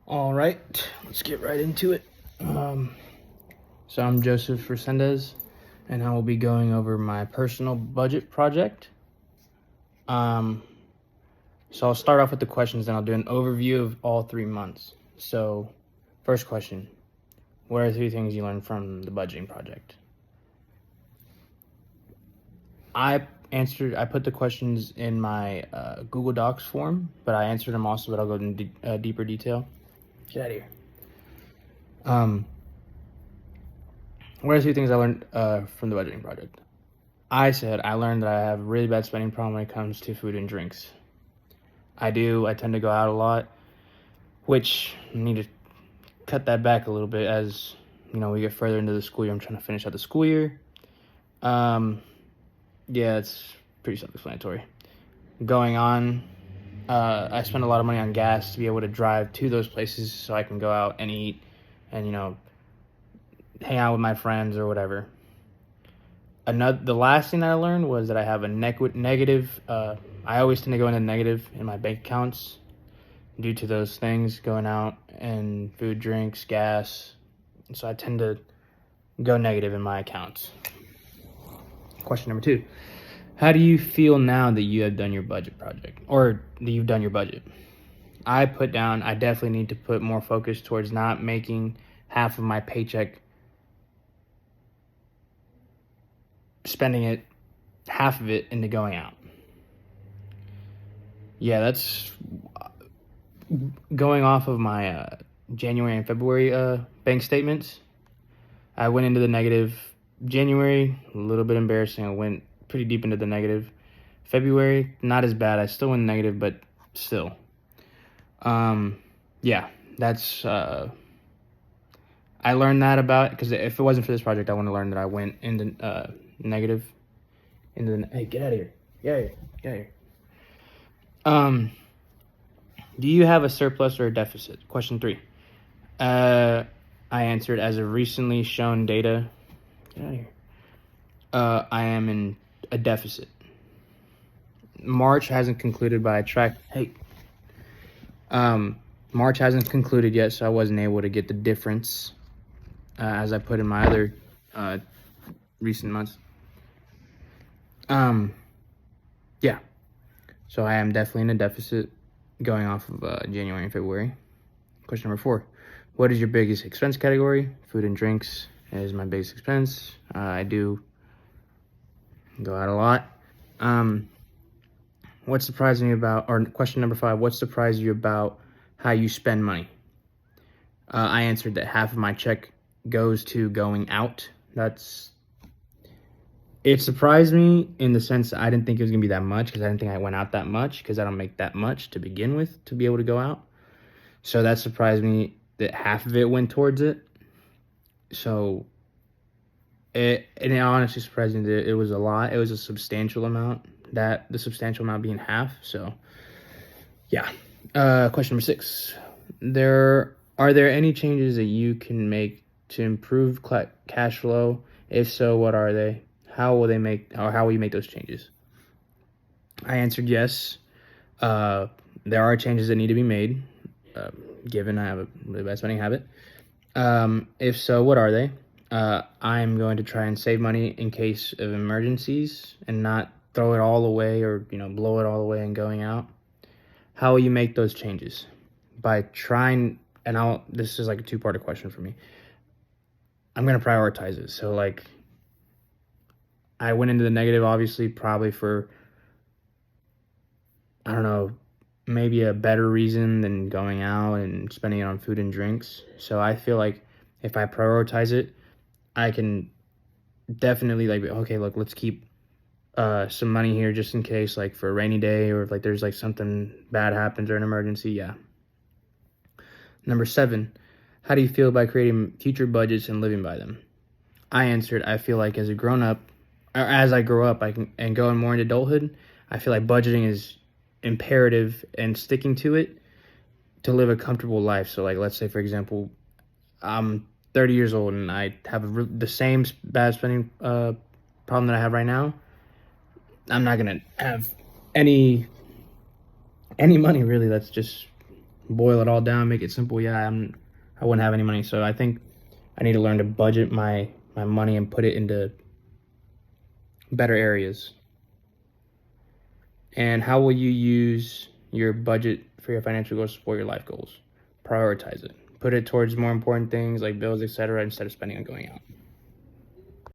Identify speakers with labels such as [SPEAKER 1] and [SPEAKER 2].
[SPEAKER 1] All right, let's get right into it. So I'm Joseph Resendez, and I will be going over my personal budget project. So I'll start off with the questions, then I'll do an overview of all 3 months. So, first question: what are 3 things you learned from the budgeting project? I put the questions in my Google Docs form, but I answered them also, but I'll go into deeper detail. Get out of here. What are 3 things I learned from the budgeting project? I learned that I have a really bad spending problem when it comes to food and drinks. I tend to go out a lot, which I need to cut that back a little bit as, we get further into the school year. I'm trying to finish out the school year. Yeah, it's pretty self-explanatory. Going on, I spend a lot of money on gas to be able to drive to those places so I can go out and eat and, hang out with my friends or whatever. The last thing that I learned was that I have a negative. I always tend to go into negative in my bank accounts due to those things, going out and food, drinks, gas. So I tend to go negative in my accounts. Question number 2: how do you feel now that you have done your budget project, or that you've done your budget? I definitely need to put more focus towards not making half of my paycheck, spending half of it into going out. Yeah, that's going off of my January and February bank statements. I went into the negative. January, a little bit embarrassing. I went pretty deep into the negative. February, not as bad. I still went negative, but still. Yeah, that's. I learned that because if it wasn't for this project, I wouldn't have learned that I went into negative. Hey, get out of here! Get out of here! Get out of here! Do you have a surplus or a deficit? Question 3. I answered, as of recently shown data. Get out of here. I am in a deficit. March hasn't concluded, but March hasn't concluded yet, so I wasn't able to get the difference as I put in my other recent months. Yeah. So I am definitely in a deficit going off of January and February. Question number 4. What is your biggest expense category? Food and drinks is my biggest expense. I do go out a lot. Question number 5, what surprised you about how you spend money? I answered that half of my check goes to going out. It surprised me in the sense that I didn't think it was going to be that much, because I didn't think I went out that much, because I don't make that much to begin with to be able to go out. So that surprised me that half of it went towards it. So it honestly surprised me that it was a lot. It was a substantial amount, the substantial amount being half. So yeah. Question number 6. Are there any changes that you can make to improve cash flow? If so, what are they? How will you make those changes? I answered yes. There are changes that need to be made, given I have a really bad spending habit. If so, what are they? I'm going to try and save money in case of emergencies and not throw it all away or, blow it all away and going out. How will you make those changes? By trying, this is like a 2-part question for me. I'm going to prioritize it. So I went into the negative, obviously, probably for, I don't know, maybe a better reason than going out and spending it on food and drinks. So I feel like if I prioritize it, I can definitely okay, look, let's keep some money here just in case, for a rainy day, or if there's something bad happens or an emergency. Yeah. Number 7, how do you feel about creating future budgets and living by them? I answered, I feel like as I grow up, and going more into adulthood, I feel like budgeting is imperative, and sticking to it to live a comfortable life. So let's say, for example, I'm 30 years old and I have the same bad spending problem that I have right now. I'm not gonna have any money really. That's just boil it all down, make it simple, yeah, I wouldn't have any money. So I think I need to learn to budget my money and put it into better areas. And how will you use your budget for your financial goals to support your life goals? Prioritize it. Put it towards more important things like bills, etc., instead of spending on going out.